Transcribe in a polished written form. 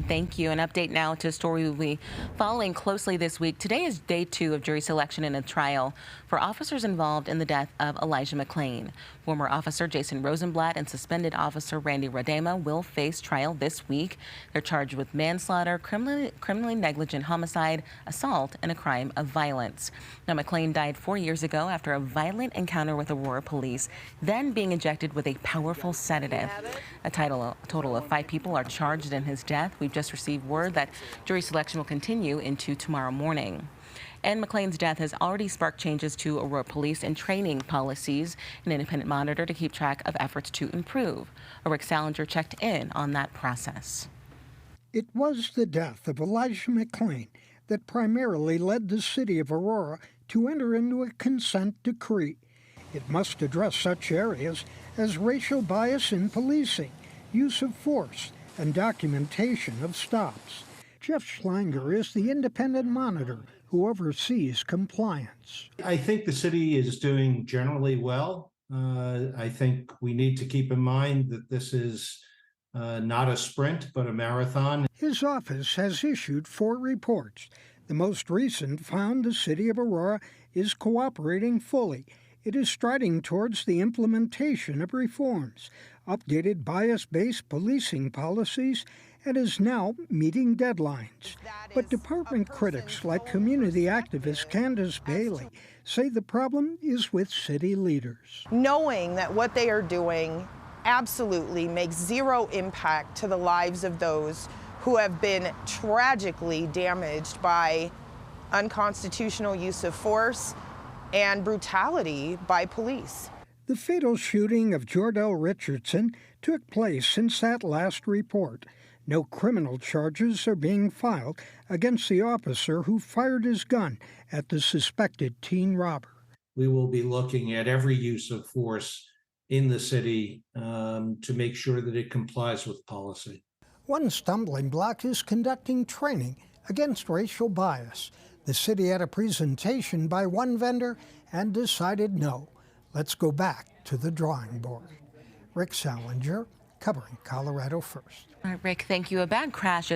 Thank you. An update now to a story we'll be following closely this week. Today is day 2 of jury selection in a trial for officers involved in the death of Elijah McClain. Former officer Jason Rosenblatt and suspended officer Randy Radema will face trial this week. They're charged with manslaughter, criminally negligent homicide, assault, and a crime of violence. Now, McClain died 4 years ago after a violent encounter with Aurora Police, then being injected with a powerful sedative. A total of 5 people are charged in his death. We've just received word that jury selection will continue into tomorrow morning. And McClain's death has already sparked changes to Aurora Police and training policies, an independent monitor to keep track of efforts to improve. Rick Salinger checked in on that process. It was the death of Elijah McClain that primarily led the city of Aurora to enter into a consent decree. It must address such areas as racial bias in policing, use of force, and documentation of stops. Jeff Schlanger is the independent monitor who oversees compliance. I think the city is doing generally well. I think we need to keep in mind that this is not a sprint, but a marathon. His office has issued 4 reports. The most recent found the city of Aurora is cooperating fully. It is striding towards the implementation of reforms, updated bias-based policing policies, and is now meeting deadlines. But department critics like community activist Candace Bailey say the problem is with city leaders. Knowing that what they are doing absolutely makes zero impact to the lives of those who have been tragically damaged by unconstitutional use of force and brutality by police. The fatal shooting of Jordell Richardson took place since that last report. No criminal charges are being filed against the officer who fired his gun at the suspected teen robber. We will be looking at every use of force in the city to make sure that it complies with policy. One stumbling block is conducting training against racial bias. The city had a presentation by one vendor and decided no. Let's go back to the drawing board. Rick Salinger, covering Colorado First. All right, Rick, thank you. A bad crash is